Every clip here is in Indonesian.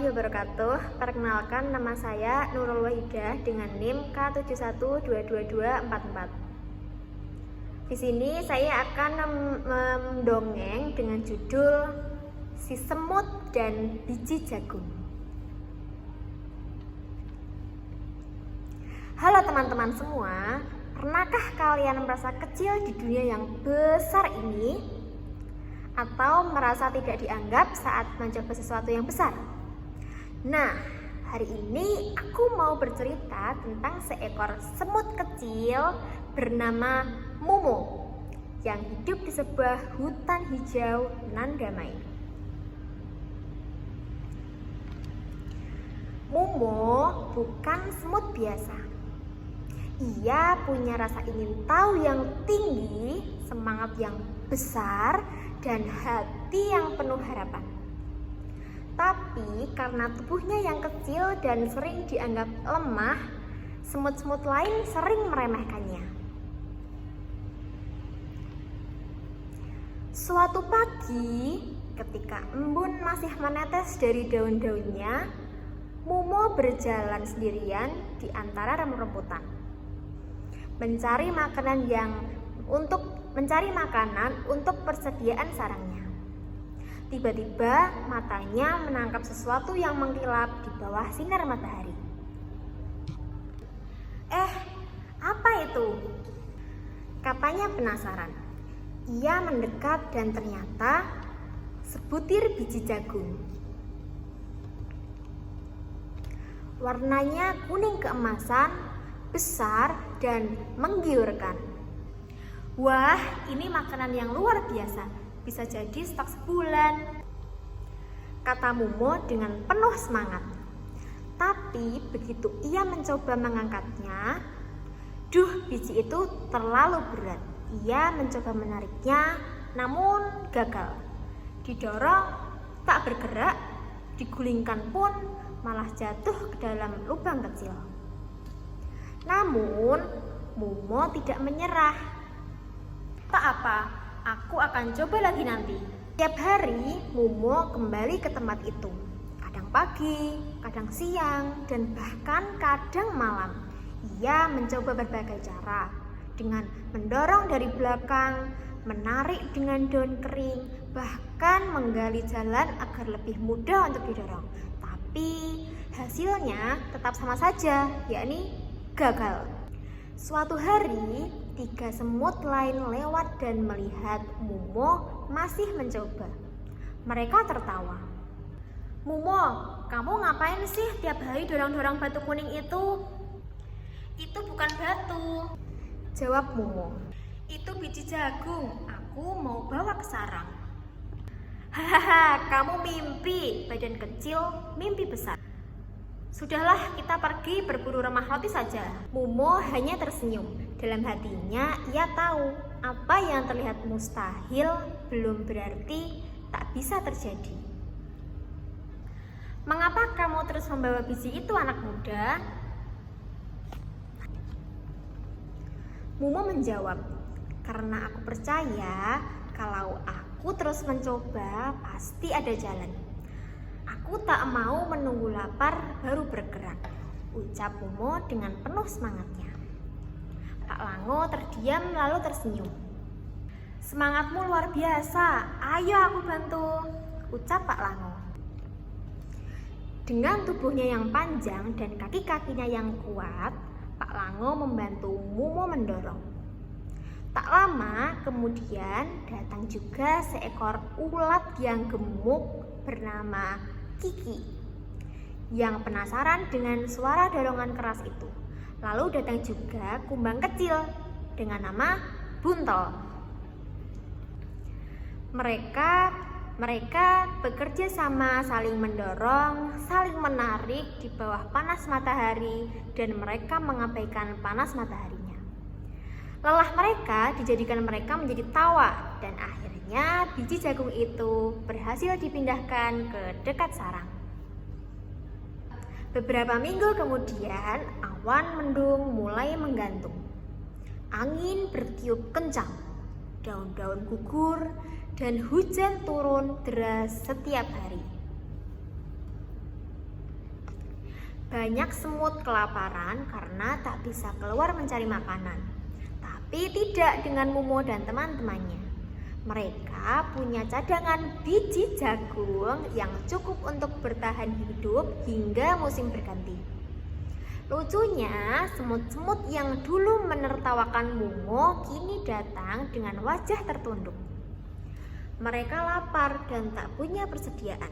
warahmatullahi wabarakatuh. Perkenalkan, nama saya Nurul Wahidah dengan NIM K7122244. Di sini saya akan mendongeng dengan judul Si Semut dan Biji Jagung. Halo teman-teman semua, pernahkah kalian merasa kecil di dunia yang besar ini? Atau merasa tidak dianggap saat mencoba sesuatu yang besar? Nah, hari ini aku mau bercerita tentang seekor semut kecil bernama Mumu yang hidup di sebuah hutan hijau nan damai. Mumu bukan semut biasa. Ia punya rasa ingin tahu yang tinggi, semangat yang besar, dan hati yang penuh harapan. Tapi karena tubuhnya yang kecil dan sering dianggap lemah, semut-semut lain sering meremehkannya. Suatu pagi, ketika embun masih menetes dari daun-daunnya, Mumu berjalan sendirian di antara rembutan, mencari makanan untuk persediaan sarangnya. Tiba-tiba matanya menangkap sesuatu yang mengkilap di bawah sinar matahari. Apa itu? Katanya penasaran. Ia mendekat dan ternyata sebutir biji jagung. Warnanya kuning keemasan, besar dan menggiurkan. Wah, ini makanan yang luar biasa, bisa jadi stok sebulan, kata Mumu dengan penuh semangat. Tapi begitu ia mencoba mengangkatnya, biji itu terlalu berat. Ia mencoba menariknya, namun gagal. Didorong, tak bergerak, digulingkan pun malah jatuh ke dalam lubang kecil. Namun, Mumu tidak menyerah. Tak apa, aku akan coba lagi nanti. Tiap hari, Mumu kembali ke tempat itu. Kadang pagi, kadang siang, dan bahkan kadang malam. Ia mencoba berbagai cara, dengan mendorong dari belakang, menarik dengan daun kering, bahkan menggali jalan agar lebih mudah untuk didorong. Tapi hasilnya tetap sama saja, yakni gagal. Suatu hari, 3 semut lain lewat dan melihat Mumu masih mencoba. Mereka tertawa. Mumu, kamu ngapain sih tiap hari dorong-dorong batu kuning itu? Itu bukan batu, jawab Mumu. Itu biji jagung, aku mau bawa ke sarang. Hahaha, kamu mimpi, badan kecil, mimpi besar. Sudahlah, kita pergi berburu remah roti saja. Mumu hanya tersenyum. Dalam hatinya, ia tahu apa yang terlihat mustahil belum berarti tak bisa terjadi. Mengapa kamu terus membawa biji itu, anak muda? Mumu menjawab, karena aku percaya kalau aku terus mencoba pasti ada jalan. Aku tak mau menunggu lapar baru bergerak, ucap Mumu dengan penuh semangatnya. Pak Lango terdiam lalu tersenyum. Semangatmu luar biasa, ayo aku bantu, ucap Pak Lango. Dengan tubuhnya yang panjang dan kaki-kakinya yang kuat, Pak Lango membantu Mumu mendorong. Tak lama kemudian datang juga seekor ulat yang gemuk bernama Kiki, yang penasaran dengan suara dorongan keras itu. Lalu datang juga kumbang kecil dengan nama Buntel. Mereka bekerja sama, saling mendorong, saling menarik di bawah panas matahari, dan mereka mengabaikan panas mataharinya. Lelah mereka dijadikan mereka menjadi tawa, dan akhirnya biji jagung itu berhasil dipindahkan ke dekat sarang. Beberapa minggu kemudian, awan mendung mulai menggantung. Angin bertiup kencang, daun-daun gugur, dan hujan turun deras setiap hari. Banyak semut kelaparan karena tak bisa keluar mencari makanan. Tapi tidak dengan Mumo dan teman-temannya. Mereka punya cadangan biji jagung yang cukup untuk bertahan hidup hingga musim berganti. Lucunya, semut-semut yang dulu menertawakan Mumo kini datang dengan wajah tertunduk. Mereka lapar dan tak punya persediaan.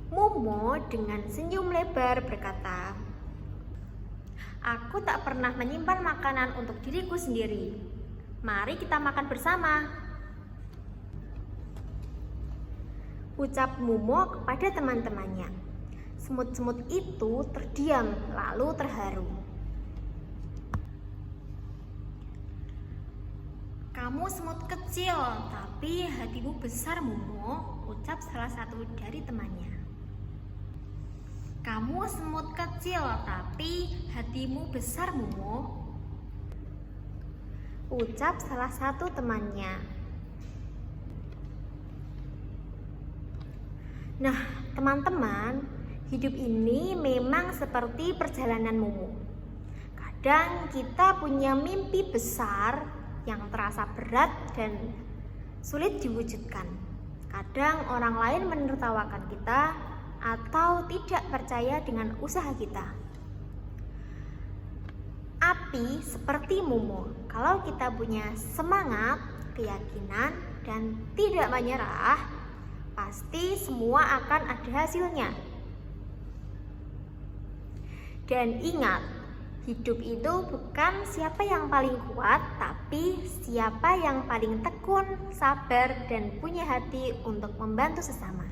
Mumo dengan senyum lebar berkata, "Aku tak pernah menyimpan makanan untuk diriku sendiri. Mari kita makan bersama." Ucap Mumo kepada teman-temannya. Semut-semut itu terdiam lalu terharu. "Kamu semut kecil, tapi hatimu besar, Mumo," ucap salah satu dari temannya. "Kamu semut kecil, tapi hatimu besar, Mumo," ucap salah satu temannya. Nah, teman-teman, hidup ini memang seperti perjalanan Mumo. Kadang kita punya mimpi besar yang terasa berat dan sulit diwujudkan. Kadang orang lain menertawakan kita atau tidak percaya dengan usaha kita. Tapi seperti Mumo, kalau kita punya semangat, keyakinan, dan tidak menyerah, pasti semua akan ada hasilnya. Dan ingat, hidup itu bukan siapa yang paling kuat, tapi siapa yang paling tekun, sabar, dan punya hati untuk membantu sesama.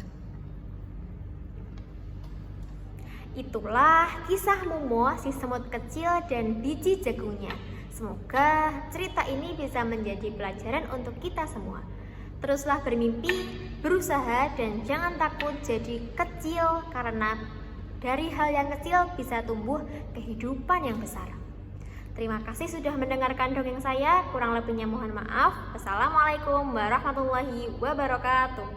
Itulah kisah Mumo, si semut kecil dan biji jagungnya. Semoga cerita ini bisa menjadi pelajaran untuk kita semua. Teruslah bermimpi, berusaha, dan jangan takut jadi kecil, karena dari hal yang kecil bisa tumbuh kehidupan yang besar. Terima kasih sudah mendengarkan dongeng saya. Kurang lebihnya mohon maaf. Wassalamualaikum warahmatullahi wabarakatuh.